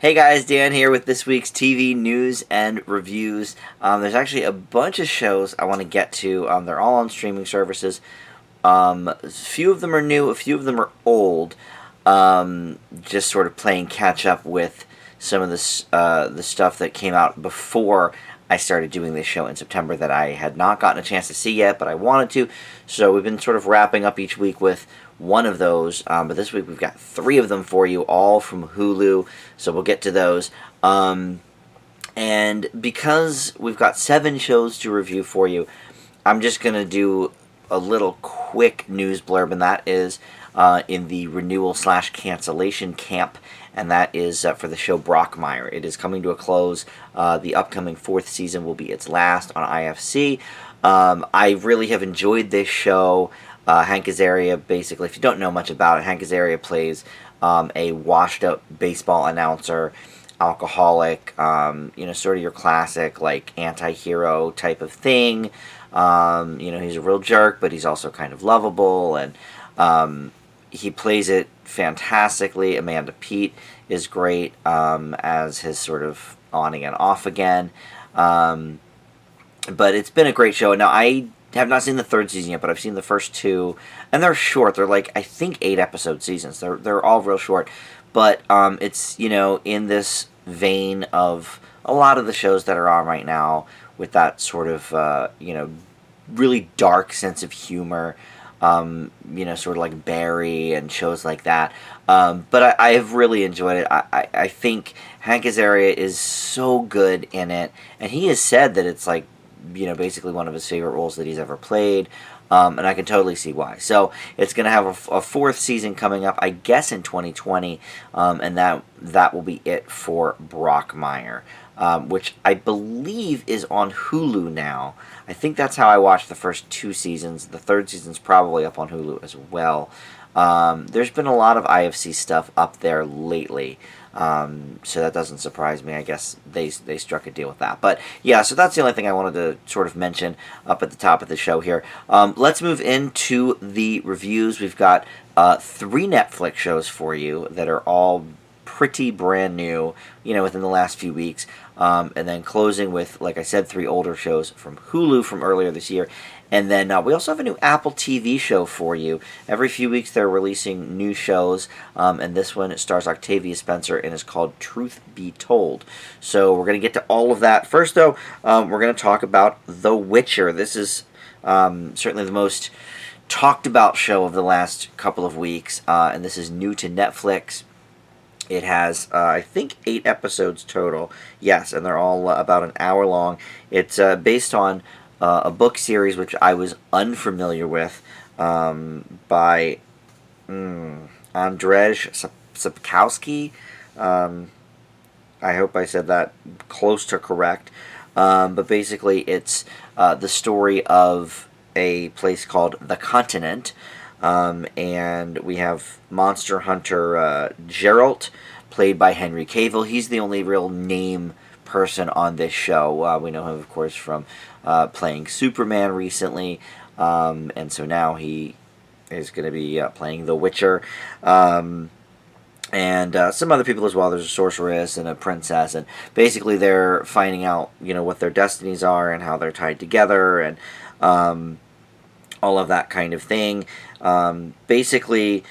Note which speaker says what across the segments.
Speaker 1: Hey guys, Dan here with this week's TV news and reviews. There's actually a bunch of shows I want to get to. They're all on streaming services. A few of them are new, a few of them are old. Just sort of playing catch up with some of the stuff that came out before I started doing this show in September that I had not gotten a chance to see yet, but I wanted to. So we've been sort of wrapping up each week with one of those, but this week we've got 3 of them for you, all from Hulu, so we'll get to those. And because we've got 7 shows to review for you, I'm just going to do a little quick news blurb, and that is in the renewal/cancellation camp, and that is for the show Brockmire. It is coming to a close. The upcoming 4th season will be its last on IFC. I really have enjoyed this show. Hank Azaria, basically, if you don't know much about it, Hank Azaria plays a washed-up baseball announcer, alcoholic, sort of your classic, like, anti-hero type of thing. He's a real jerk, but he's also kind of lovable, and he plays it fantastically. Amanda Peet is great as his sort of on again, off again. But it's been a great show. Now, I have not seen the 3rd season yet, but I've seen the first 2, and they're short. They're like, I think, 8-episode seasons. They're all real short, but it's in this vein of a lot of the shows that are on right now, with that sort of really dark sense of humor. Sort of like Barry and shows like that. But I have really enjoyed it. I think Hank Azaria is so good in it, and he has said that it's like, basically one of his favorite roles that he's ever played, and I can totally see why. So it's going to have a 4th season coming up, I guess, in 2020, and that will be it for Brockmire, which I believe is on Hulu now. I think that's how I watched the first 2 seasons. The 3rd season's probably up on Hulu as well. There's been a lot of IFC stuff up there lately, so that doesn't surprise me. I guess they struck a deal with that. But yeah, so that's the only thing I wanted to sort of mention up at the top of the show here. Let's move into the reviews. We've got 3 Netflix shows for you that are all pretty brand new, within the last few weeks. And then closing with, like I said, 3 older shows from Hulu from earlier this year. And then we also have a new Apple TV show for you. Every few weeks they're releasing new shows, and this one stars Octavia Spencer and is called Truth Be Told. So we're going to get to all of that. First, though, we're going to talk about The Witcher. This is certainly the most talked about show of the last couple of weeks, and this is new to Netflix. It has, I think, 8 episodes total. Yes, and they're all about an hour long. It's based on a book series which I was unfamiliar with, by Andrzej Sapkowski. I hope I said that close to correct. But basically, it's the story of a place called The Continent. And we have Monster Hunter Geralt, played by Henry Cavill. He's the only real name person on this show. We know him, of course, from playing Superman recently, and so now he is going to be playing The Witcher, and some other people as well. There's a sorceress and a princess, and basically they're finding out, what their destinies are and how they're tied together, and all of that kind of thing. Basically,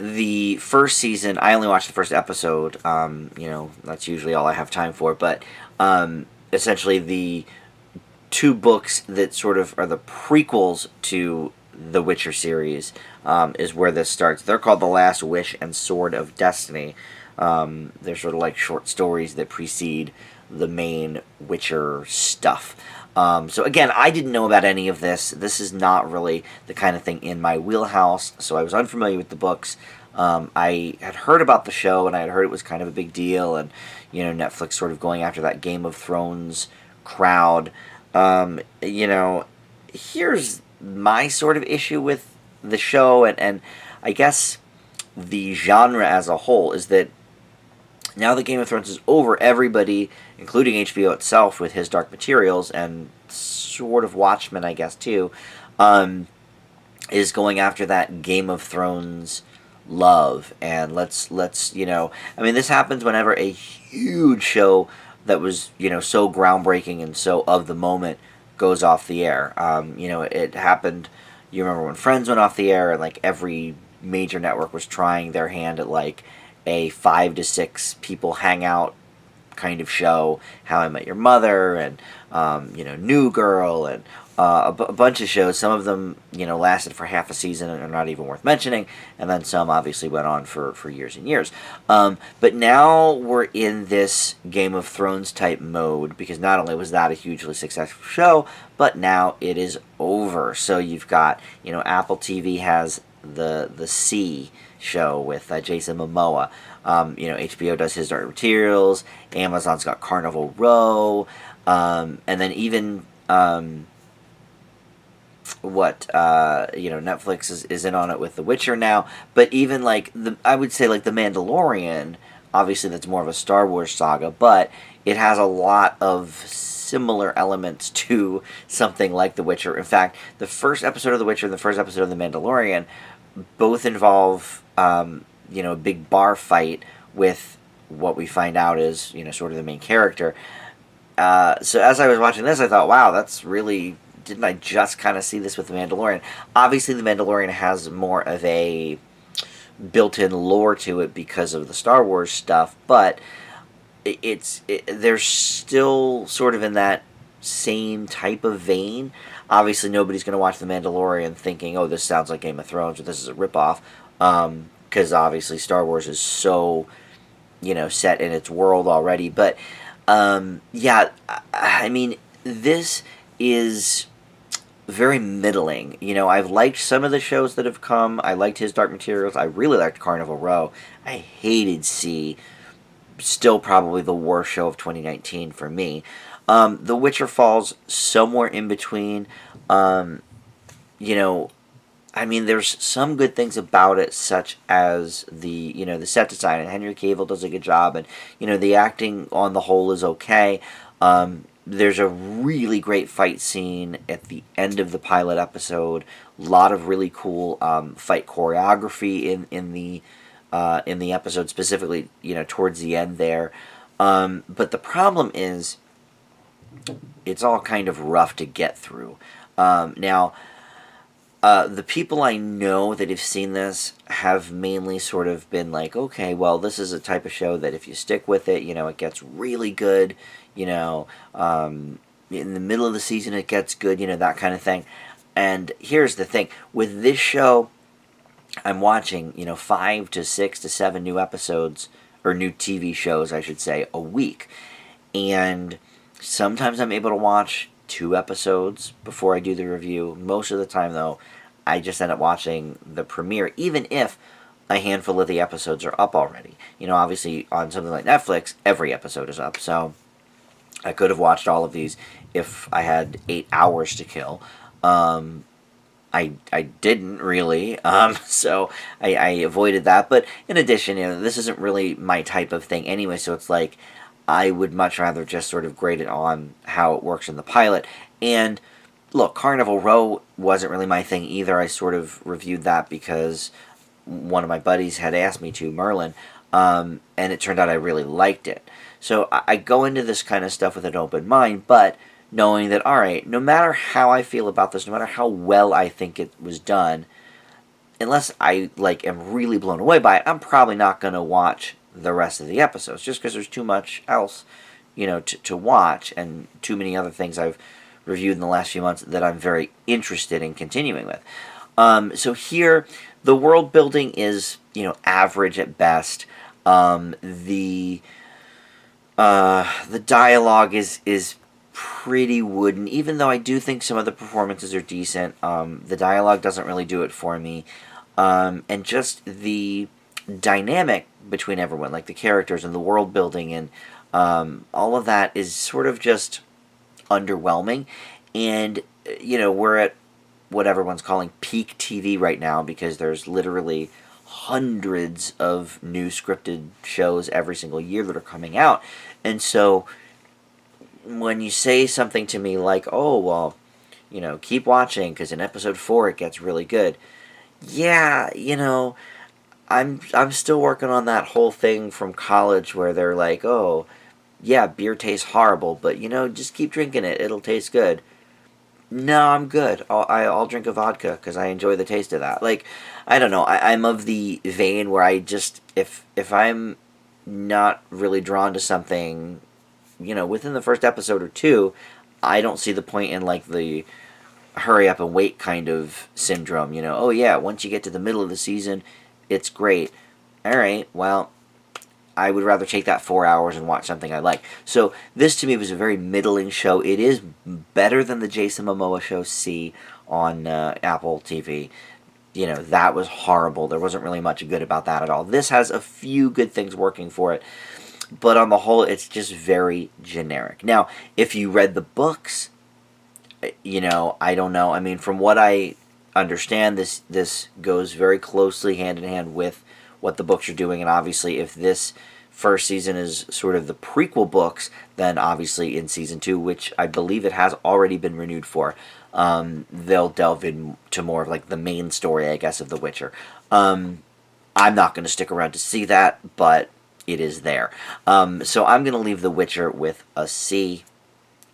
Speaker 1: the first season, I only watched the first episode. That's usually all I have time for. But essentially, the 2 books that sort of are the prequels to the Witcher series is where this starts. They're called The Last Wish and Sword of Destiny. They're sort of like short stories that precede the main Witcher stuff. So again, I didn't know about any of this. This is not really the kind of thing in my wheelhouse, so I was unfamiliar with the books. I had heard about the show, and I had heard it was kind of a big deal, and Netflix sort of going after that Game of Thrones crowd. Here's my sort of issue with the show, and I guess the genre as a whole, is that now that Game of Thrones is over, everybody, including HBO itself with his Dark Materials, and sort of Watchmen, I guess, too, is going after that Game of Thrones love, and let's I mean, this happens whenever a huge show that was so groundbreaking and so of the moment goes off the air. It happened. You remember when Friends went off the air, and like every major network was trying their hand at like a 5 to 6 people hangout kind of show. How I Met Your Mother, and New Girl, and a bunch of shows. Some of them lasted for half a season and are not even worth mentioning, and then some obviously went on for years and years. But now we're in this Game of Thrones type mode, because not only was that a hugely successful show, but now it is over. So you've got Apple TV has the Sea show with Jason Momoa. HBO does his Dark Materials. Amazon's got Carnival Row, and then even Netflix is in on it with The Witcher now. But even I would say like The Mandalorian, obviously that's more of a Star Wars saga, but it has a lot of similar elements to something like The Witcher. In fact, the first episode of The Witcher and the first episode of The Mandalorian both involve a big bar fight with what we find out is sort of the main character. So as I was watching this, I thought, wow, that's really, didn't I just kind of see this with The Mandalorian? Obviously, The Mandalorian has more of a built-in lore to it because of the Star Wars stuff, but they're still sort of in that same type of vein. Obviously, nobody's going to watch The Mandalorian thinking, oh, this sounds like Game of Thrones, or this is a ripoff, because obviously Star Wars is so, set in its world already. But, yeah, I mean, this is very middling. I've liked some of the shows that have come. I liked his Dark Materials. I really liked Carnival Row. I hated Sea. Still probably the worst show of 2019 for me. The Witcher falls somewhere in between. I mean, there's some good things about it, such as the set design, and Henry Cavill does a good job, and the acting on the whole is okay. There's a really great fight scene at the end of the pilot episode. A lot of really cool fight choreography in the episode, specifically towards the end there. But the problem is, it's all kind of rough to get through. Now, the people I know that have seen this have mainly sort of been like, okay, well, this is a type of show that if you stick with it, it gets really good. In the middle of the season it gets good, that kind of thing. And here's the thing. With this show, I'm watching, 5 to 6 to 7 new episodes, or new TV shows, I should say, a week. And sometimes I'm able to watch 2 episodes before I do the review. Most of the time, though, I just end up watching the premiere, even if a handful of the episodes are up already. Obviously, on something like Netflix, every episode is up, so I could have watched all of these if I had 8 hours to kill. I didn't really, so I avoided that. But in addition, this isn't really my type of thing anyway, so it's like I would much rather just sort of grade it on how it works in the pilot. And look, Carnival Row wasn't really my thing either. I sort of reviewed that because one of my buddies had asked me to, Merlin, and it turned out I really liked it. So I go into this kind of stuff with an open mind, but knowing that, all right, no matter how I feel about this, no matter how well I think it was done, unless I am really blown away by it, I'm probably not going to watch the rest of the episodes, just because there's too much else, to watch, and too many other things I've reviewed in the last few months that I'm very interested in continuing with. So here, the world building is, average at best. The dialogue is pretty wooden, even though I do think some of the performances are decent. The dialogue doesn't really do it for me. And just the dynamic between everyone, like the characters and the world building and all of that is sort of just underwhelming. And, we're at what everyone's calling peak TV right now, because there's literally hundreds of new scripted shows every single year that are coming out. And so when you say something to me like, oh, well, keep watching because in episode 4 it gets really good. Yeah, I'm still working on that whole thing from college where they're like, oh, yeah, beer tastes horrible, but just keep drinking it. It'll taste good. No, I'm good. I'll drink a vodka because I enjoy the taste of that. Like, I don't know. I'm of the vein where I just if I'm not really drawn to something, within the first episode or two, I don't see the point in like the hurry up and wait kind of syndrome. Oh yeah, once you get to the middle of the season, it's great. All right, well, I would rather take that 4 hours and watch something I like. So this to me was a very middling show. It is better than the Jason Momoa show C on Apple TV. That was horrible. There wasn't really much good about that at all. This has a few good things working for it, but on the whole, it's just very generic. Now, if you read the books, I don't know. I mean, from what I understand, this goes very closely hand in hand with what the books are doing, and obviously if this first season is sort of the prequel books, then obviously in season 2, which I believe it has already been renewed for, they'll delve into more of like the main story, I guess, of The Witcher. I'm not going to stick around to see that, but it is there. So I'm going to leave The Witcher with a C.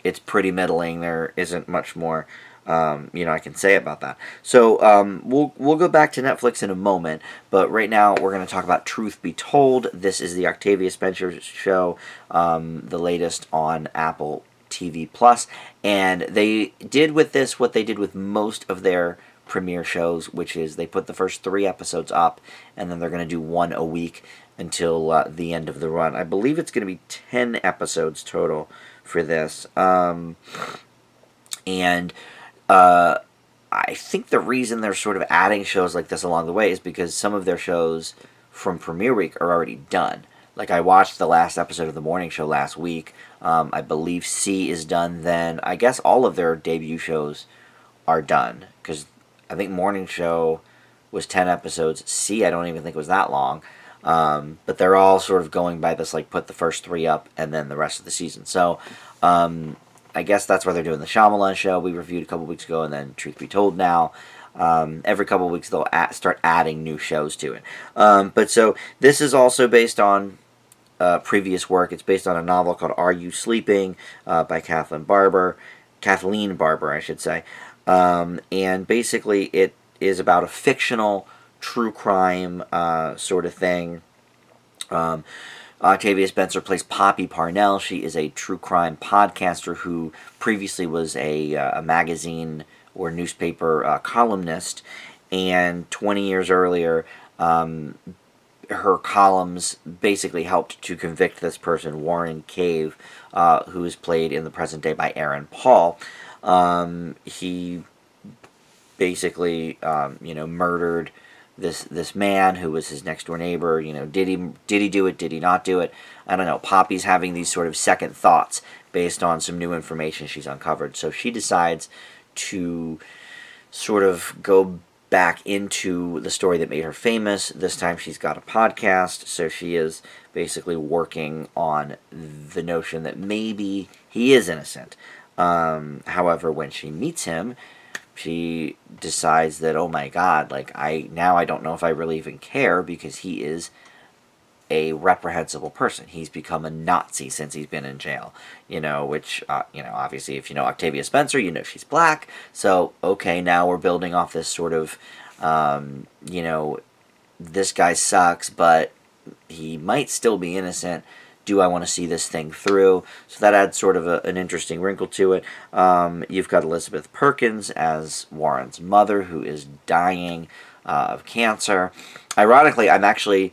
Speaker 1: It's pretty middling. There isn't much more I can say about that. So we'll go back to Netflix in a moment, but right now we're going to talk about Truth Be Told. This is the Octavia Spencer show, the latest on Apple TV Plus, and they did with this what they did with most of their premiere shows, which is they put the first 3 episodes up, and then they're going to do 1 a week until the end of the run. I believe it's going to be 10 episodes total for this, and I think the reason they're sort of adding shows like this along the way is because some of their shows from premiere week are already done. Like, I watched the last episode of The Morning Show last week. I believe C is done then. I guess all of their debut shows are done, because I think Morning Show was 10 episodes. C, I don't even think was that long. But they're all sort of going by this, like, put the first 3 up and then the rest of the season. So, I guess that's why they're doing the Shyamalan show we reviewed a couple weeks ago, and then Truth Be Told now. Every couple of weeks they'll start adding new shows to it. But so this is also based on previous work. It's based on a novel called Are You Sleeping by Kathleen Barber, I should say. And basically it is about a fictional true crime sort of thing. Octavia Spencer plays Poppy Parnell. She is a true crime podcaster who previously was a magazine or newspaper columnist, and 20 years earlier, her columns basically helped to convict this person, Warren Cave, who is played in the present day by Aaron Paul. He basically, murdered this man who was his next door neighbor. Did he do it? Did he not do it? I don't know. Poppy's having these sort of second thoughts based on some new information she's uncovered. So she decides to sort of go back into the story that made her famous. This time she's got a podcast, so she is basically working on the notion that maybe he is innocent. However, when she meets him, she decides that, oh my god, like, I don't know if I really even care, because he is a reprehensible person. He's become a Nazi since he's been in jail, which, obviously if you know Octavia Spencer, she's black, so, okay, now we're building off this sort of, this guy sucks, but he might still be innocent. Do I want to see this thing through? So that adds sort of an interesting wrinkle to it. You've got Elizabeth Perkins as Warren's mother, who is dying of cancer. Ironically, I'm actually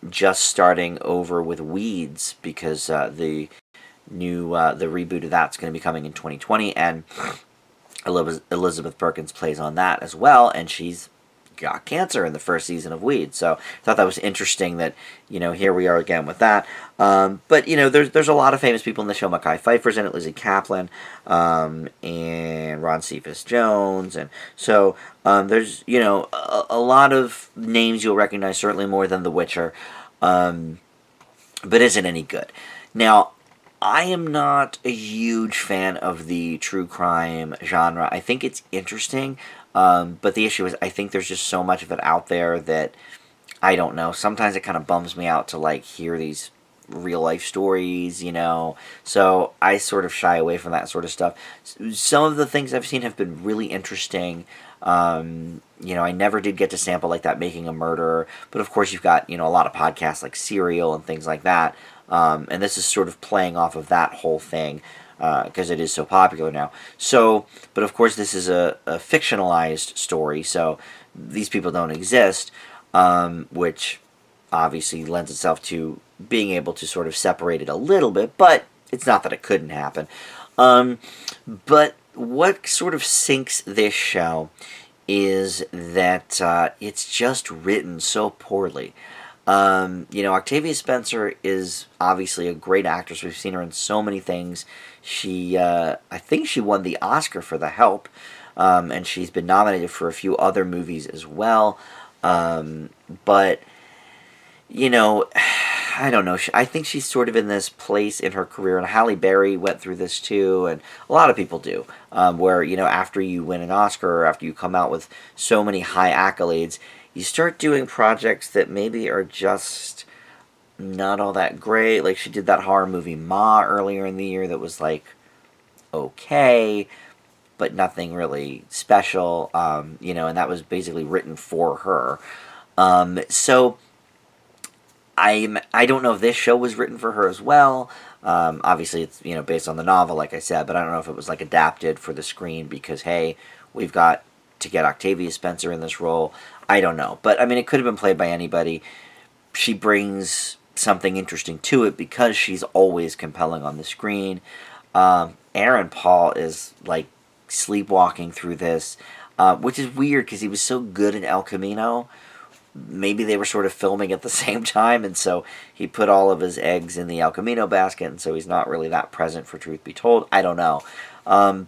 Speaker 1: just starting over with Weeds, because the reboot of that's going to be coming in 2020, and Elizabeth Perkins plays on that as well, and she's got cancer in the first season of Weeds. So I thought that was interesting that, here we are again with that. But, there's a lot of famous people in the show. Mekhi Phifer's in it, Lizzie Kaplan, and Ron Cephas Jones. And so there's, a lot of names you'll recognize, certainly more than The Witcher, but isn't any good. Now, I am not a huge fan of the true crime genre. I think it's interesting, but the issue is I think there's just so much of it out there that I don't know. Sometimes it kind of bums me out to like hear these real life stories, you know. So I sort of shy away from that sort of stuff. Some of the things I've seen have been really interesting. You know, I never did get to sample like that Making a Murderer, but of course you've got, you know, a lot of podcasts like Serial and things like that. And this is sort of playing off of that whole thing because it is so popular now. So, but of course this is a fictionalized story, so these people don't exist, which obviously lends itself to being able to sort of separate it a little bit, but it's not that it couldn't happen. But what sort of sinks this show is that it's just written so poorly. You know, Octavia Spencer is obviously a great actress. We've seen her in so many things. She, I think she won the Oscar for The Help, and she's been nominated for a few other movies as well. But, you know, I don't know. I think she's sort of in this place in her career, and Halle Berry went through this too, and a lot of people do, where, you know, after you win an Oscar or after you come out with so many high accolades, you start doing projects that maybe are just not all that great. Like she did that horror movie Ma earlier in the year that was like okay, but nothing really special, you know, and that was basically written for her. So I don't know if this show was written for her as well. Obviously, it's, you know, based on the novel, like I said, but I don't know if it was like adapted for the screen because hey, we've got to get Octavia Spencer in this role. I don't know, but I mean, it could have been played by anybody. She brings something interesting to it because she's always compelling on the screen. Aaron Paul is like sleepwalking through this, which is weird because he was so good in El Camino. Maybe they were sort of filming at the same time, and so he put all of his eggs in the El Camino basket, and so he's not really that present for Truth Be Told. I don't know.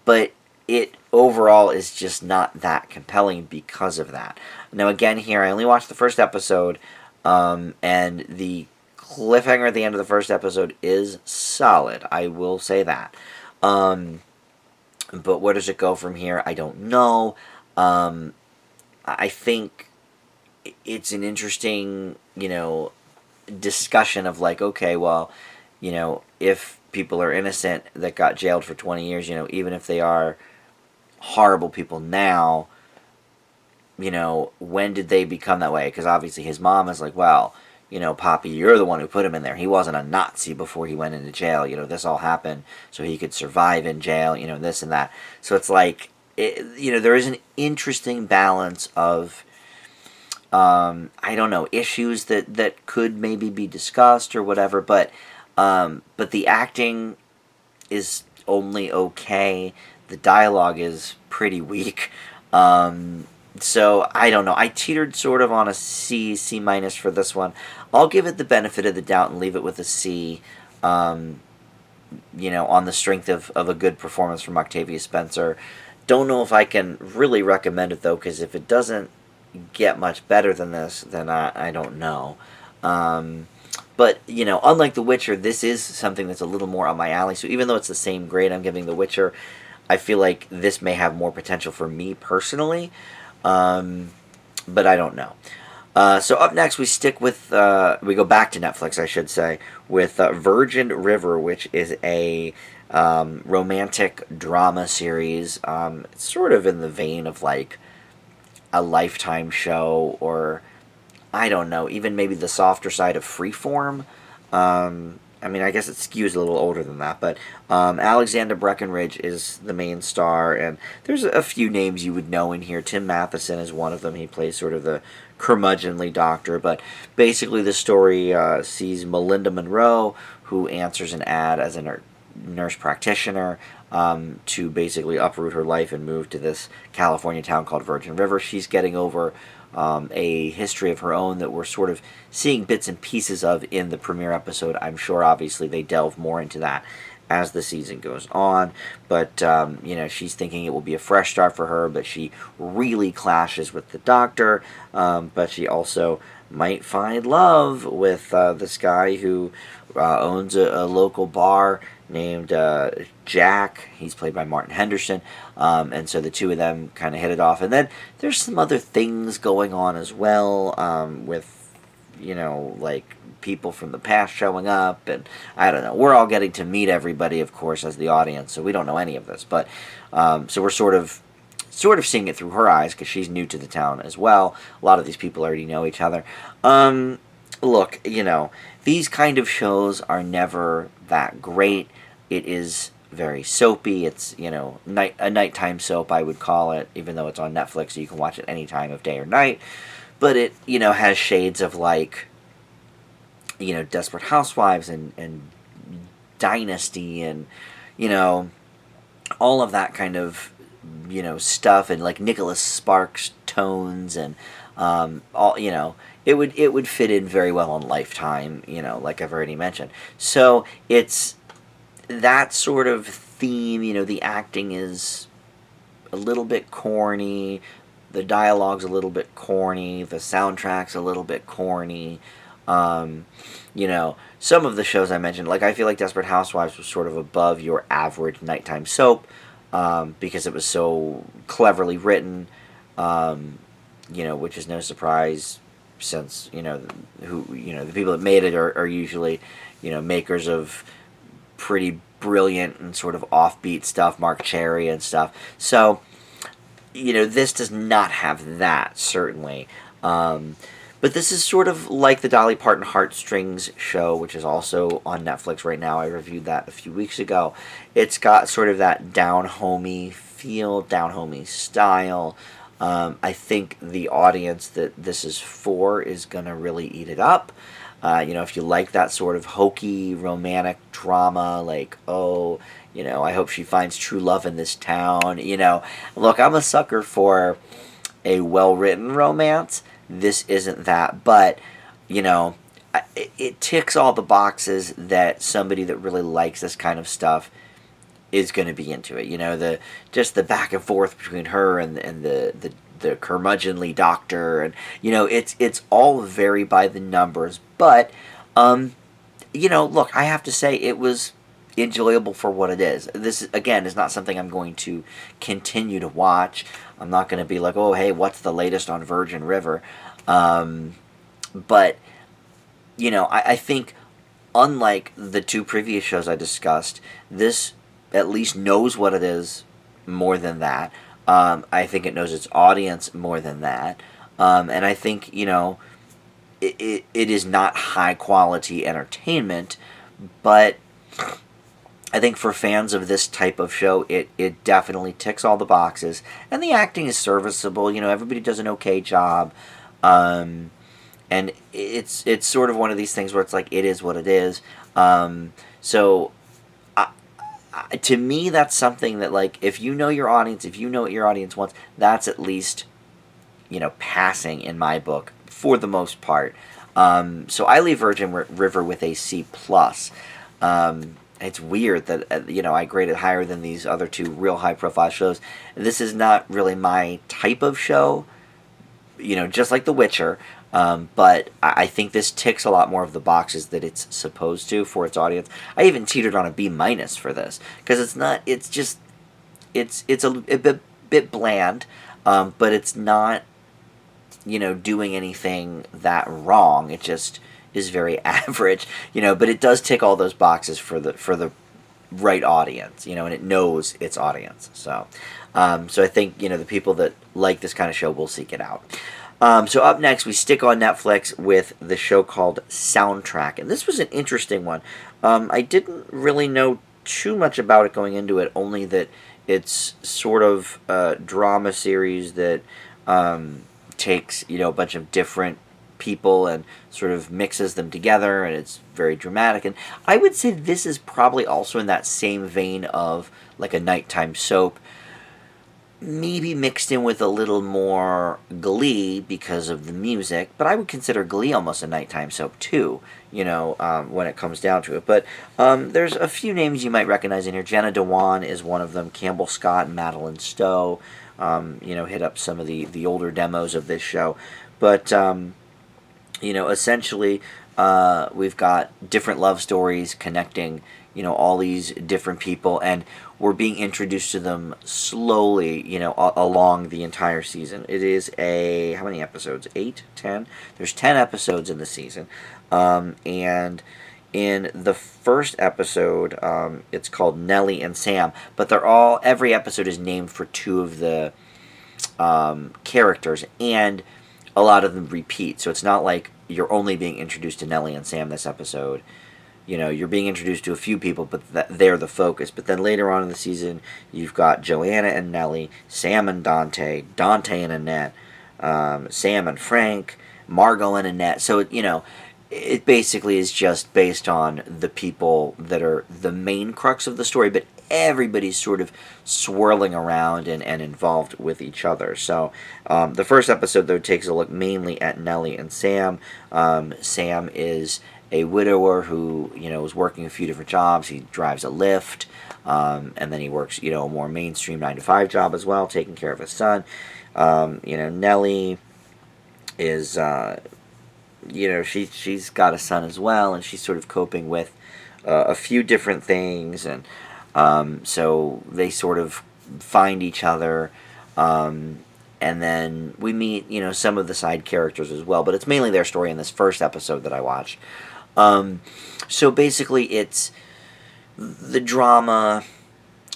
Speaker 1: But it overall is just not that compelling because of that. Now, again, here, I only watched the first episode, and the cliffhanger at the end of the first episode is solid. I will say that. But where does it go from here? I don't know. I think it's an interesting, you know, discussion of like, okay, well, you know, if people are innocent that got jailed for 20 years, you know, even if they are horrible people now, you know, when did they become that way? Because obviously his mom is like, well, you know, Poppy, you're the one who put him in there. He wasn't a Nazi before he went into jail. You know, this all happened so he could survive in jail, you know, this and that. So it's like, you know, there is an interesting balance of, I don't know, issues that could maybe be discussed or whatever, but the acting is only okay. The dialogue is pretty weak. So I don't know. I teetered sort of on a C minus for this one. I'll give it the benefit of the doubt and leave it with a C. You know, on the strength of a good performance from Octavia Spencer. Don't know if I can really recommend it though, because if it doesn't get much better than this, then I don't know. But, you know, unlike The Witcher, this is something that's a little more on my alley. So even though it's the same grade I'm giving The Witcher, I feel like this may have more potential for me personally. But I don't know. So up next, we stick with, we go back to Netflix, I should say, with Virgin River, which is a romantic drama series. It's sort of in the vein of like a Lifetime show, or I don't know, even maybe the softer side of Freeform. I mean, I guess it skews a little older than that, but Alexander Breckenridge is the main star, and there's a few names you would know in here. Tim Matheson is one of them. He plays sort of the curmudgeonly doctor, but basically the story sees Melinda Monroe, who answers an ad as a nurse practitioner, to basically uproot her life and move to this California town called Virgin River. She's getting over a history of her own that we're sort of seeing bits and pieces of in the premiere episode. I'm sure, obviously, they delve more into that as the season goes on. But, you know, she's thinking it will be a fresh start for her, but she really clashes with the doctor. But she also might find love with this guy who owns a local bar named Jack. He's played by Martin Henderson, and so the two of them kind of hit it off. And then there's some other things going on as well, with like people from the past showing up, and I don't know. We're all getting to meet everybody, of course, as the audience, so we don't know any of this. But so we're sort of seeing it through her eyes because she's new to the town as well. A lot of these people already know each other. Look, these kind of shows are never that great. It is very soapy. It's, a nighttime soap, I would call it, even though it's on Netflix, so you can watch it any time of day or night. But it, has shades of, like, Desperate Housewives and Dynasty and, all of that kind of, stuff, and, like, Nicholas Sparks tones and, it would fit in very well on Lifetime, like I've already mentioned. So it's that sort of theme. The acting is a little bit corny, the dialogue's a little bit corny, the soundtrack's a little bit corny. Some of the shows I mentioned, like I feel like Desperate Housewives was sort of above your average nighttime soap, because it was so cleverly written, which is no surprise, since the people that made it are usually makers of pretty brilliant and sort of offbeat stuff, Mark Cherry and stuff. So this does not have that, certainly, but this is sort of like the Dolly Parton Heartstrings show, which is also on Netflix right now. I reviewed that a few weeks ago. It's got sort of that down-homey feel, down-homey style. I think the audience that this is for is going to really eat it up. If you like that sort of hokey, romantic drama, like, I hope she finds true love in this town. Look, I'm a sucker for a well-written romance. This isn't that, but, it ticks all the boxes that somebody that really likes this kind of stuff is going to be into it. The back and forth between her and the curmudgeonly doctor, and it's all very by the numbers. But look, I have to say it was enjoyable for what it is. This again is not something I'm going to continue to watch. I'm not going to be like, oh hey, what's the latest on Virgin River? But I think unlike the two previous shows I discussed, this at least knows what it is more than that. I think it knows its audience more than that. And I think, it is not high quality entertainment, but I think for fans of this type of show, it definitely ticks all the boxes. And the acting is serviceable. Everybody does an okay job. And it's sort of one of these things where it's like, it is what it is. So to me, that's something that, like, if you know your audience, if you know what your audience wants, that's at least, passing in my book for the most part. So I leave Virgin River with a C+. It's weird that, I grade it higher than these other two real high-profile shows. This is not really my type of show, just like The Witcher. But I think this ticks a lot more of the boxes that it's supposed to for its audience. I even teetered on a B- for this, because it's a bit bland, but it's not, doing anything that wrong. It just is very average, but it does tick all those boxes for the right audience, and it knows its audience. So I think, the people that like this kind of show will seek it out. So up next, we stick on Netflix with the show called Soundtrack. And this was an interesting one. I didn't really know too much about it going into it, only that it's sort of a drama series that takes, a bunch of different people and sort of mixes them together, and it's very dramatic. And I would say this is probably also in that same vein of like a nighttime soap, maybe mixed in with a little more Glee because of the music, but I would consider Glee almost a nighttime soap too, when it comes down to it. But there's a few names you might recognize in here. Jenna Dewan is one of them, Campbell Scott and Madeline Stowe, hit up some of the older demos of this show. But, essentially, we've got different love stories connecting, all these different people, and we're being introduced to them slowly, along the entire season. It is how many episodes? 8? 10? There's 10 episodes in the season. And in the first episode, it's called Nellie and Sam, but every episode is named for two of the characters, and a lot of them repeat. So it's not like you're only being introduced to Nellie and Sam this episode. You're being introduced to a few people, but they're the focus. But then later on in the season, you've got Joanna and Nellie, Sam and Dante, Dante and Annette, Sam and Frank, Margot and Annette. So, it basically is just based on the people that are the main crux of the story, but everybody's sort of swirling around and involved with each other. So the first episode, though, takes a look mainly at Nellie and Sam. Sam is a widower who, is working a few different jobs. He drives a Lyft, and then he works, a more mainstream 9-to-5 job as well, taking care of his son. Nellie is... she's got a son as well, and she's sort of coping with a few different things, and so they sort of find each other, and then we meet, some of the side characters as well, but it's mainly their story in this first episode that I watched. So basically it's the drama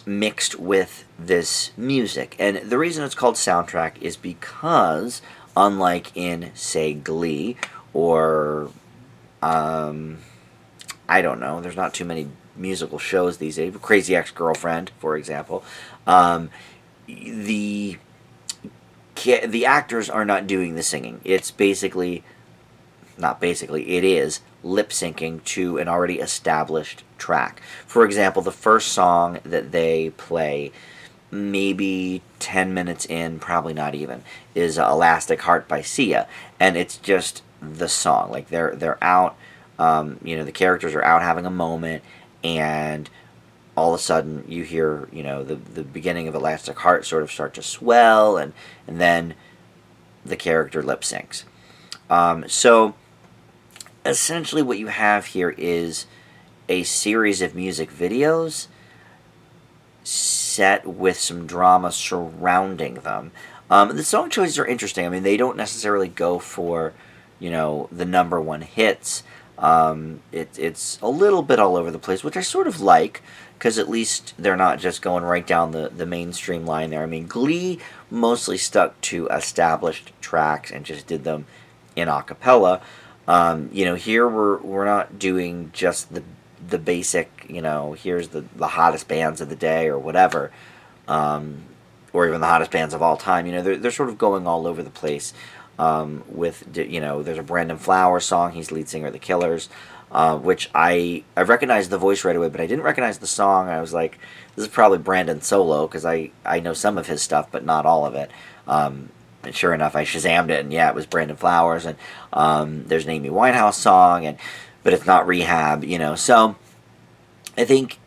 Speaker 1: mixed with this music, and the reason it's called soundtrack is because, unlike in, say, Glee, or, I don't know, there's not too many musical shows these days, Crazy Ex-Girlfriend, for example, the actors are not doing the singing. It's it is lip-syncing to an already established track. For example, the first song that they play, maybe 10 minutes in, probably not even, is Elastic Heart by Sia, and it's just the song. Like, they're out, the characters are out having a moment, and all of a sudden you hear, the beginning of Elastic Heart sort of start to swell, and then the character lip syncs. So essentially what you have here is a series of music videos set with some drama surrounding them. The song choices are interesting. I mean, they don't necessarily go for, the number one hits. It's a little bit all over the place, which I sort of like, because at least they're not just going right down the mainstream line there. I mean, Glee mostly stuck to established tracks and just did them in a cappella. Here we're not doing just the basic, here's the hottest bands of the day or whatever, or even the hottest bands of all time. They're sort of going all over the place. There's a Brandon Flowers song. He's lead singer of the Killers, which I recognized the voice right away, but I didn't recognize the song. I was like, this is probably Brandon solo, because I know some of his stuff, but not all of it. And sure enough, I Shazammed it, and yeah, it was Brandon Flowers. And there's an Amy Winehouse song, but it's not Rehab. So I think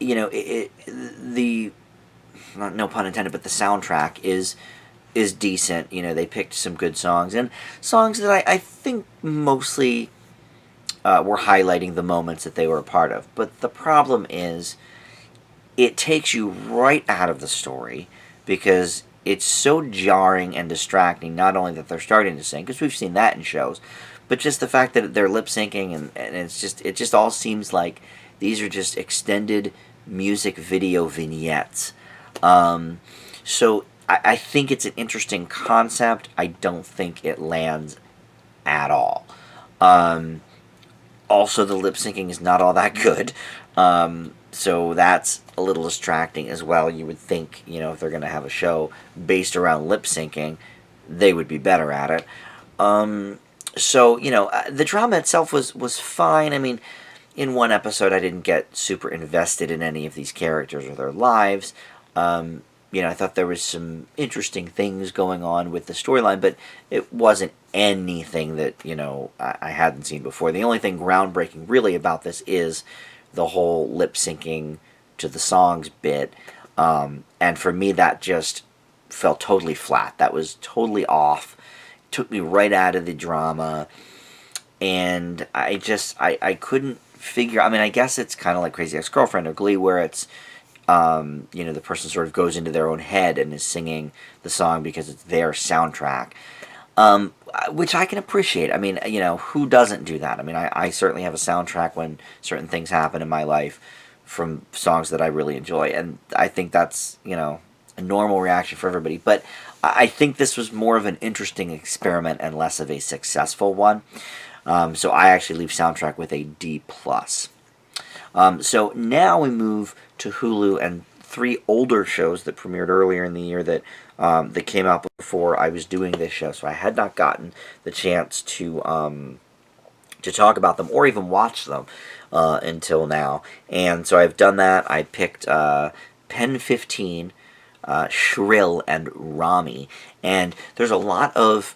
Speaker 1: no pun intended, but the soundtrack is decent. They picked some good songs, and songs that I think mostly were highlighting the moments that they were a part of. But the problem is, it takes you right out of the story, because it's so jarring and distracting, not only that they're starting to sing, because we've seen that in shows, but just the fact that they're lip syncing, and it just all seems like these are just extended music video vignettes. So I think it's an interesting concept. I don't think it lands at all. Also, the lip syncing is not all that good. So that's a little distracting as well. You would think, if they're going to have a show based around lip syncing, they would be better at it. So, the drama itself was fine. I mean, in one episode, I didn't get super invested in any of these characters or their lives. I thought there was some interesting things going on with the storyline, but it wasn't anything that, I hadn't seen before. The only thing groundbreaking really about this is the whole lip syncing to the songs bit. And for me, that just felt totally flat. That was totally off. Took me right out of the drama. and I couldn't figure. I mean, I guess it's kind of like Crazy Ex-Girlfriend or Glee, where it's the person sort of goes into their own head and is singing the song because it's their soundtrack, which I can appreciate. I mean, who doesn't do that? I mean, I certainly have a soundtrack when certain things happen in my life from songs that I really enjoy, and I think that's, a normal reaction for everybody. But I think this was more of an interesting experiment and less of a successful one. So I actually leave soundtrack with a D+. So now we move to Hulu and 3 older shows that premiered earlier in the year that came out before I was doing this show. So I had not gotten the chance to talk about them or even watch them until now. And so I've done that. I picked PEN15, Shrill, and Ramy. And there's a lot of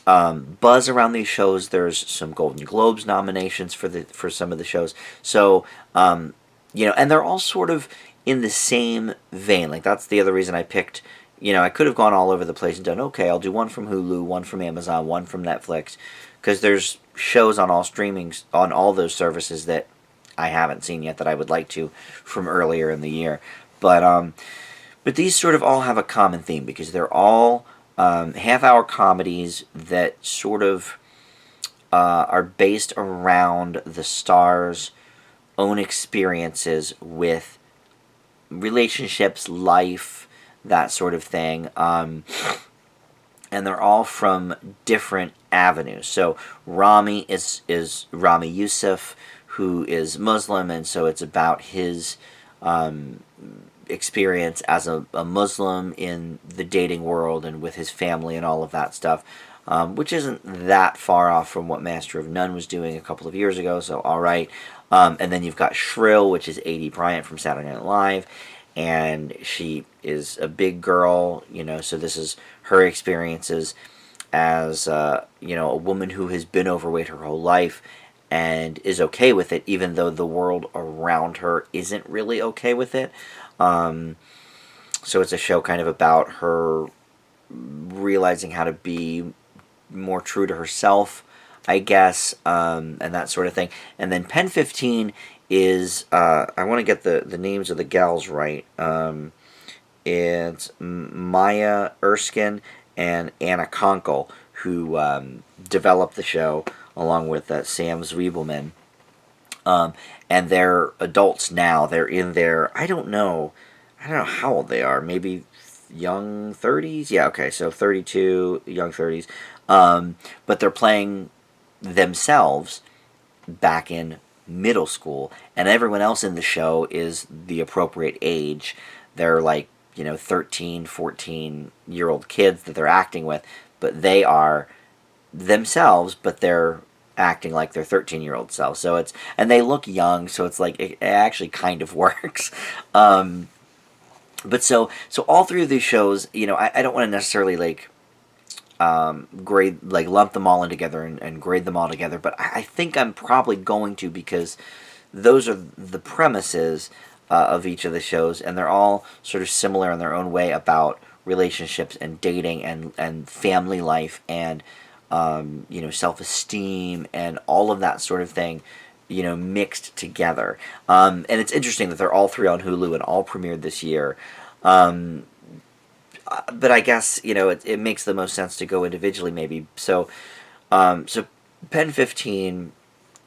Speaker 1: buzz around these shows. There's some Golden Globes nominations for some of the shows. So, and they're all sort of in the same vein. Like, that's the other reason I picked, I could have gone all over the place and done, okay, I'll do one from Hulu, one from Amazon, one from Netflix, because there's shows on all streamings, on all those services that I haven't seen yet that I would like to from earlier in the year. But these sort of all have a common theme because they're all half-hour comedies that sort of are based around the stars' own experiences with relationships, life, that sort of thing. And they're all from different avenues. So Ramy is Ramy Youssef, who is Muslim, and so it's about his experience as a Muslim in the dating world and with his family and all of that stuff, which isn't that far off from what Master of None was doing a couple of years ago, so all right. And then you've got Shrill, which is A.D. Bryant from Saturday Night Live, and she is a big girl, so this is her experiences as, a woman who has been overweight her whole life and is okay with it, even though the world around her isn't really okay with it. So it's a show kind of about her realizing how to be more true to herself, I guess, and that sort of thing. And then PEN15 is, I want to get the names of the gals right. It's Maya Erskine and Anna Konkle, who developed the show along with Sam Zwiebelman. And they're adults now. They're in their, I don't know how old they are. Maybe young 30s? Yeah, okay, so 32, young 30s. But they're playing themselves back in middle school, and everyone else in the show is the appropriate age. They're like, 13, 14-year-old kids that they're acting with, but they are themselves, but they're acting like their 13-year-old selves. So and they look young, so it's like it actually kind of works. But so all 3 of these shows, I don't want to necessarily grade, lump them all in together and grade them all together, but I think I'm probably going to, because those are the premises of each of the shows, and they're all sort of similar in their own way about relationships and dating and family life and self-esteem and all of that sort of thing, mixed together. And it's interesting that they're all 3 on Hulu and all premiered this year. But I guess, it makes the most sense to go individually, maybe. So PEN15,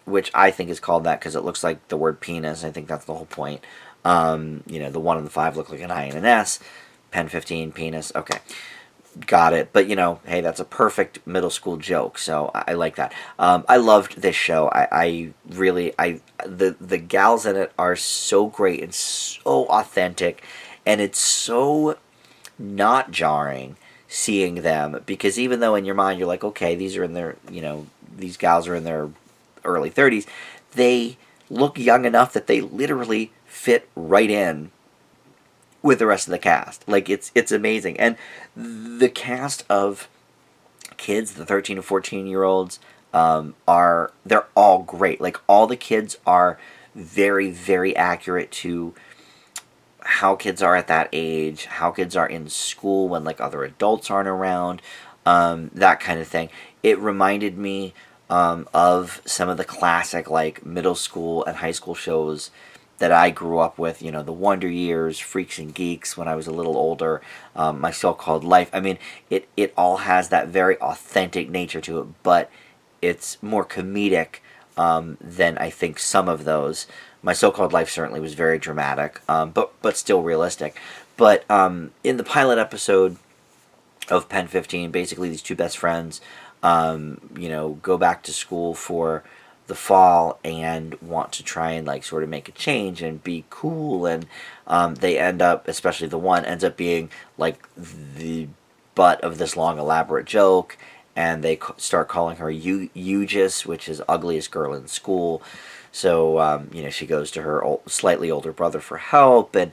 Speaker 1: which I think is called that because it looks like the word penis. I think that's the whole point. The 1 and the 5 look like an I and an S. PEN15, penis. Okay. Got it. But, hey, that's a perfect middle school joke, so I like that. I loved this show. I really, the gals in it are so great and so authentic, and it's so not jarring seeing them, because even though in your mind you're like, okay, these are in their, these gals are in their early 30s, they look young enough that they literally fit right in with the rest of the cast. Like, it's amazing. And the cast of kids, the 13 to 14-year-olds, they're all great. Like, all the kids are very, very accurate to how kids are at that age, how kids are in school when, other adults aren't around, that kind of thing. It reminded me of some of the classic, like, middle school and high school shows that I grew up with, the Wonder Years, Freaks and Geeks when I was a little older, My So-Called Life. I mean, it all has that very authentic nature to it, but it's more comedic than I think some of those. My So-Called Life certainly was very dramatic, but still realistic. But in the pilot episode of PEN15, basically these two best friends, go back to school for the fall and want to try and, like, sort of make a change and be cool, and they end up, especially the one, ends up being like the butt of this long elaborate joke, and they start calling her Eugis, which is ugliest girl in school. So she goes to her slightly older brother for help, and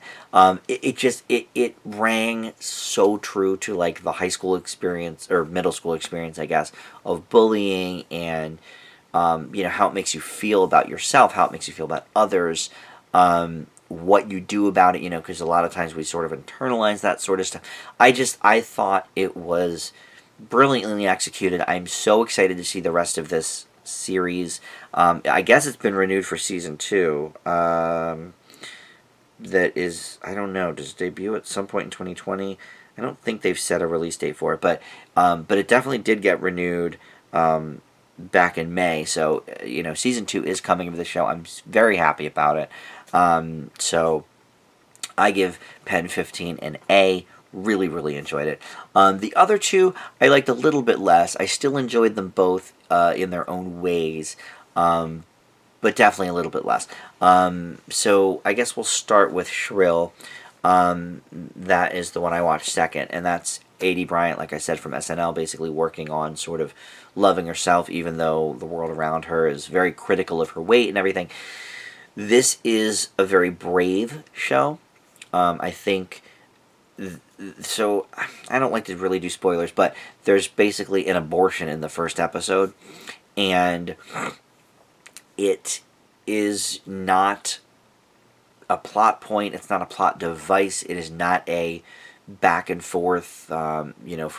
Speaker 1: it rang so true to, like, the high school experience or middle school experience, I guess, of bullying, and how it makes you feel about yourself, how it makes you feel about others, what you do about it, because a lot of times we sort of internalize that sort of stuff. I thought it was brilliantly executed. I'm so excited to see the rest of this series. I guess it's been renewed for season 2. That is, I don't know, does it debut at some point in 2020? I don't think they've set a release date for it, but it definitely did get renewed back in May. So season 2 is coming of the show. I'm very happy about it. So I give PEN15 an A. Really, really enjoyed it. The other two I liked a little bit less. I still enjoyed them both in their own ways, but definitely a little bit less. So I guess we'll start with Shrill. That is the one I watched second, and that's A.D. Bryant, like I said, from SNL, basically working on sort of loving herself, even though the world around her is very critical of her weight and everything. This is a very brave show. I think... So, I don't like to really do spoilers, but there's basically an abortion in the first episode, and it is not a plot point, it's not a plot device, it is not a back and forth, for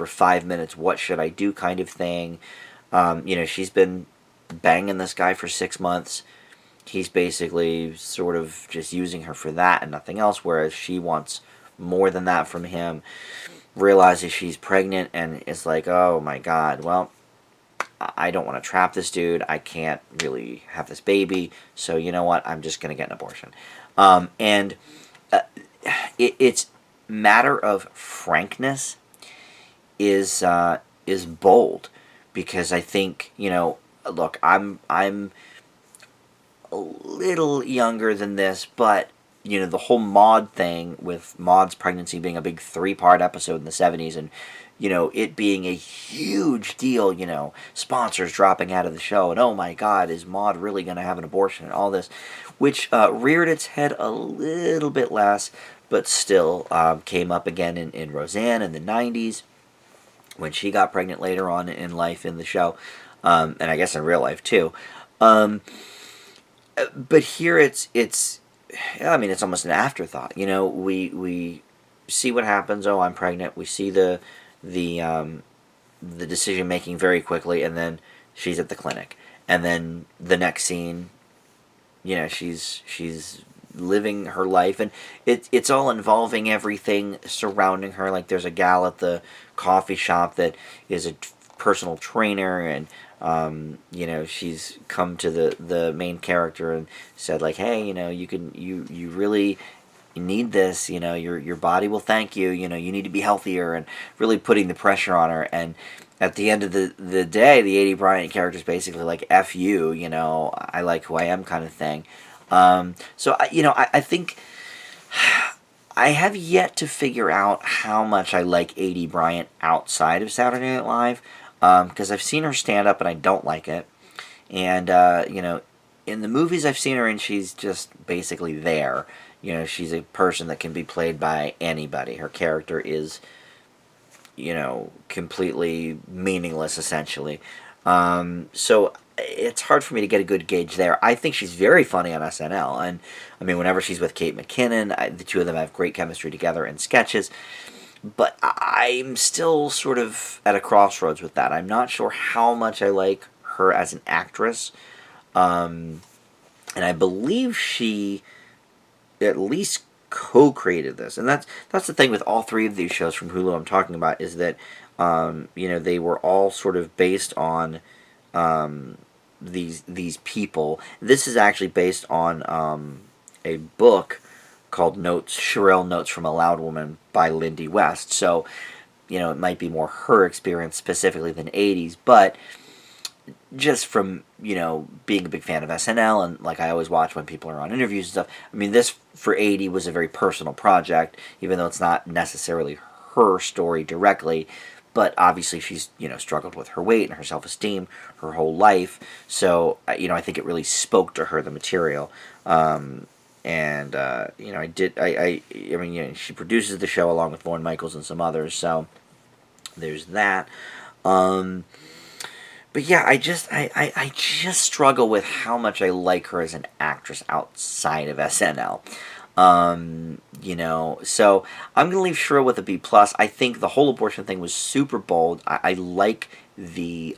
Speaker 1: 5 minutes, what should I do kind of thing. She's been banging this guy for 6 months. He's basically sort of just using her for that and nothing else, whereas she wants more than that from him, realizes she's pregnant, and is like, oh my god, well, I don't want to trap this dude, I can't really have this baby, so you know what, I'm just going to get an abortion. It's matter of frankness is bold, because I think, look, I'm a little younger than this, but the whole Maude thing, with Maude's pregnancy being a big 3-part episode in the 70s, and, it being a huge deal, sponsors dropping out of the show, and oh my god, is Maude really going to have an abortion, and all this, which reared its head a little bit less, but still came up again in Roseanne in the 90s, when she got pregnant later on in life in the show, and I guess in real life too. But here it's almost an afterthought. We see what happens. Oh, I'm pregnant. We see the decision making very quickly, and then she's at the clinic, and then the next scene, she's living her life, and it's all involving everything surrounding her. Like, there's a gal at the coffee shop that is a personal trainer, and she's come to the main character and said, like, hey, you really need this, your body will thank you, you need to be healthier, and really putting the pressure on her. And at the end of the day, the A.D. Bryant character is basically like, F you, I like who I am kind of thing. So I think I have yet to figure out how much I like A.D. Bryant outside of Saturday Night Live, because I've seen her stand up and I don't like it. And, in the movies I've seen her in, she's just basically there. She's a person that can be played by anybody. Her character is, completely meaningless, essentially. So it's hard for me to get a good gauge there. I think she's very funny on SNL, and whenever she's with Kate McKinnon, the two of them have great chemistry together in sketches. But I'm still sort of at a crossroads with that. I'm not sure how much I like her as an actress. And I believe she at least co-created this. And that's the thing with all three of these shows from Hulu I'm talking about, is that they were all sort of based on these people. This is actually based on a book called Shrill Notes from a Loud Woman by Lindy West. So, it might be more her experience specifically than 80s, but just from, being a big fan of SNL, and like I always watch when people are on interviews and stuff, I mean, this for 80 was a very personal project, even though it's not necessarily her story directly, but obviously she's, struggled with her weight and her self-esteem her whole life, so, I think it really spoke to her, the material. She produces the show along with Lorne Michaels and some others, so there's that. But yeah, I just struggle with how much I like her as an actress outside of SNL. So I'm gonna leave Shrill with a B+. I think the whole abortion thing was super bold. I like the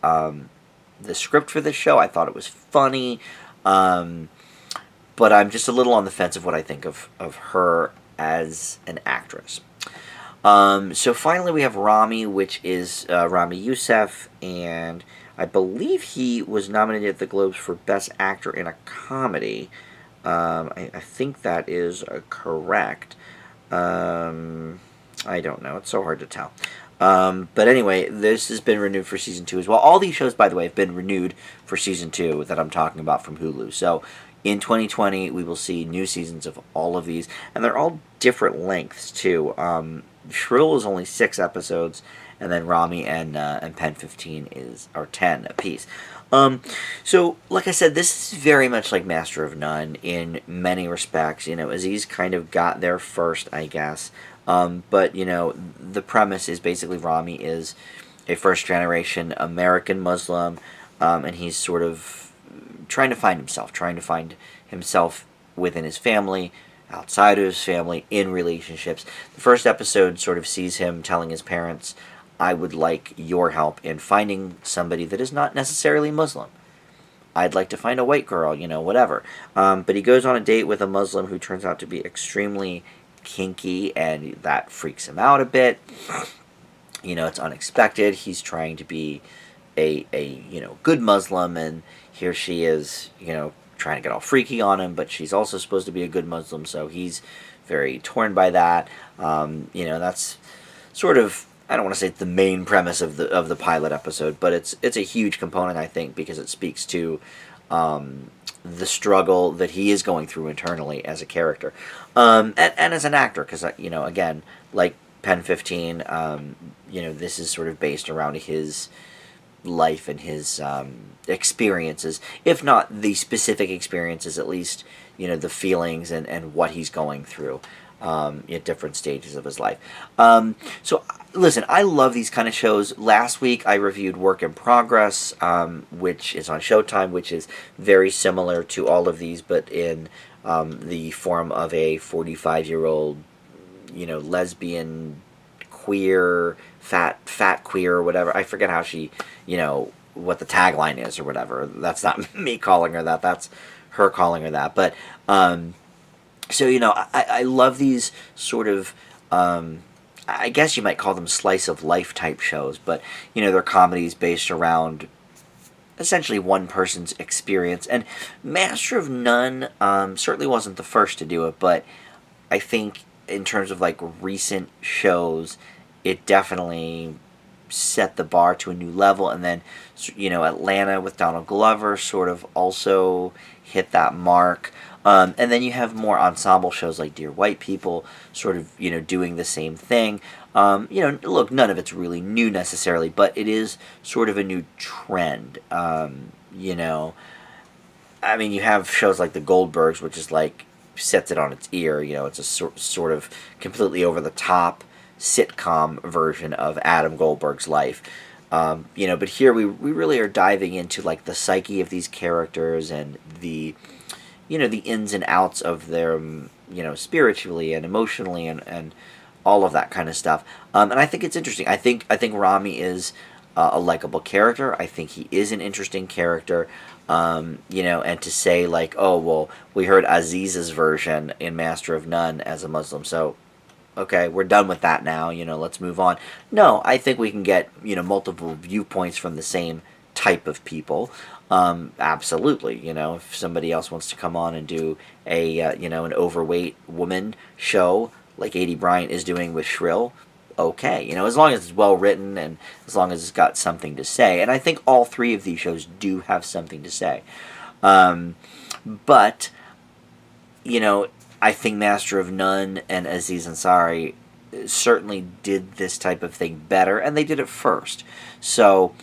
Speaker 1: script for this show. I thought it was funny. But I'm just a little on the fence of what I think of her as an actress. So finally we have Ramy, which is Ramy Youssef, and I believe he was nominated at the Globes for Best Actor in a Comedy. I think that is correct. I don't know. It's so hard to tell. But anyway, this has been renewed for Season 2 as well. All these shows, by the way, have been renewed for Season 2 that I'm talking about from Hulu. So in 2020, we will see new seasons of all of these, and they're all different lengths, too. Shrill is only 6 episodes, and then Ramy and PEN15 are 10 apiece. So, like I said, this is very much like Master of None in many respects. Aziz kind of got there first, I guess. But, the premise is basically Ramy is a first-generation American Muslim, and he's sort of trying to find himself within his family, outside of his family, in relationships. The first episode sort of sees him telling his parents, I would like your help in finding somebody that is not necessarily Muslim. I'd like to find a white girl, whatever. But he goes on a date with a Muslim who turns out to be extremely kinky, and that freaks him out a bit. It's unexpected. He's trying to be a good Muslim, and here she is, trying to get all freaky on him, but she's also supposed to be a good Muslim, so he's very torn by that. That's sort of, I don't want to say it's the main premise of the pilot episode, but it's a huge component, I think, because it speaks to the struggle that he is going through internally as a character, and as an actor, because again, like PEN15, this is sort of based around his life and his experiences, if not the specific experiences, at least the feelings and what he's going through at different stages of his life. So listen, I love these kind of shows. Last week I reviewed Work in Progress, which is on Showtime, which is very similar to all of these, but in the form of a 45-year-old lesbian, queer, fat queer, or whatever. I forget how she, what the tagline is or whatever. That's not me calling her that. That's her calling her that. But, so, I love these sort of, I guess you might call them slice of life type shows, but, they're comedies based around essentially one person's experience. And Master of None certainly wasn't the first to do it, but I think in terms of like recent shows, it definitely set the bar to a new level. And then Atlanta with Donald Glover sort of also hit that mark. And then you have more ensemble shows like Dear White People sort of doing the same thing. Look, none of it's really new necessarily, but it is sort of a new trend. You have shows like The Goldbergs, which is like sets it on its ear. It's a sort of completely over the top sitcom version of Adam Goldberg's life. But here we really are diving into like the psyche of these characters and the the ins and outs of their spiritually and emotionally and all of that kind of stuff. And I think it's interesting. I think Ramy is a likable character. I think he is an interesting character. You know, and to say like, oh, well, we heard Aziz's version in Master of None as a Muslim, so okay, we're done with that now, you know, let's move on. No, I think we can get, you know, multiple viewpoints from the same type of people. Absolutely, you know, if somebody else wants to come on and do a, you know, an overweight woman show like A.D. Bryant is doing with Shrill, okay, you know, as long as it's well written and as long as it's got something to say. And I think all three of these shows do have something to say. But, you know, I think Master of None and Aziz Ansari certainly did this type of thing better, and they did it first. So,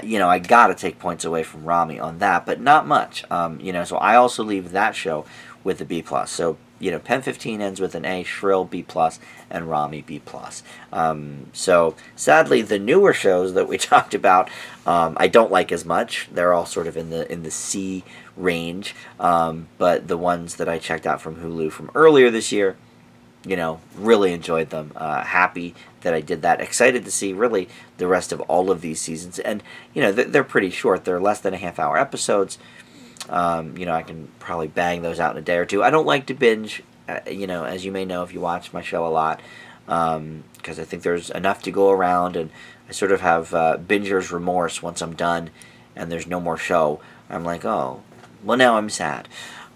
Speaker 1: you know, I gotta take points away from Ramy on that, but not much. You know, so I also leave that show with a B+. So, you know, PEN15 ends with an A, Shrill B+, and Ramy B+. So, sadly, the newer shows that we talked about, I don't like as much. They're all sort of in the C range, but the ones that I checked out from Hulu from earlier this year, you know, really enjoyed them. Happy that I did that. Excited to see really the rest of all of these seasons. And, you know, they're pretty short. They're less than a half-hour episodes. You know, I can probably bang those out in a day or two. I don't like to binge, you know, as you may know if you watch my show a lot, because I think there's enough to go around, and I sort of have binger's remorse once I'm done and there's no more show. I'm like, oh, well, now I'm sad.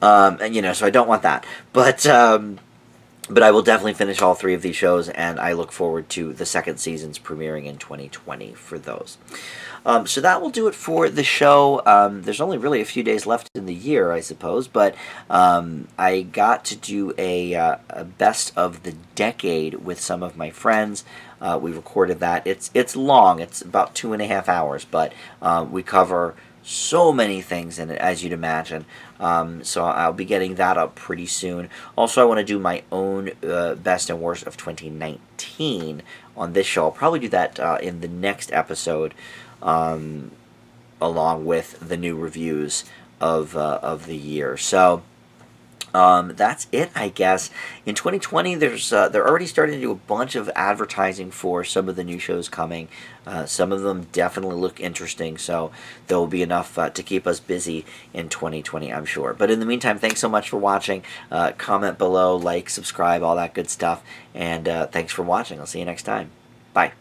Speaker 1: And, you know, so I don't want that. But I will definitely finish all three of these shows, and I look forward to the second seasons premiering in 2020 for those. So that will do it for the show. There's only really a few days left in the year, I suppose, but I got to do a best of the decade with some of my friends. We recorded that. It's long. It's about 2.5 hours, but we cover so many things in it, as you'd imagine. So I'll be getting that up pretty soon. Also, I want to do my own best and worst of 2019 on this show. I'll probably do that in the next episode, along with the new reviews of the year. So that's it, I guess. In 2020, they're already starting to do a bunch of advertising for some of the new shows coming. Some of them definitely look interesting, so there will be enough to keep us busy in 2020, I'm sure. But in the meantime, thanks so much for watching. Comment below, like, subscribe, all that good stuff. And thanks for watching. I'll see you next time. Bye.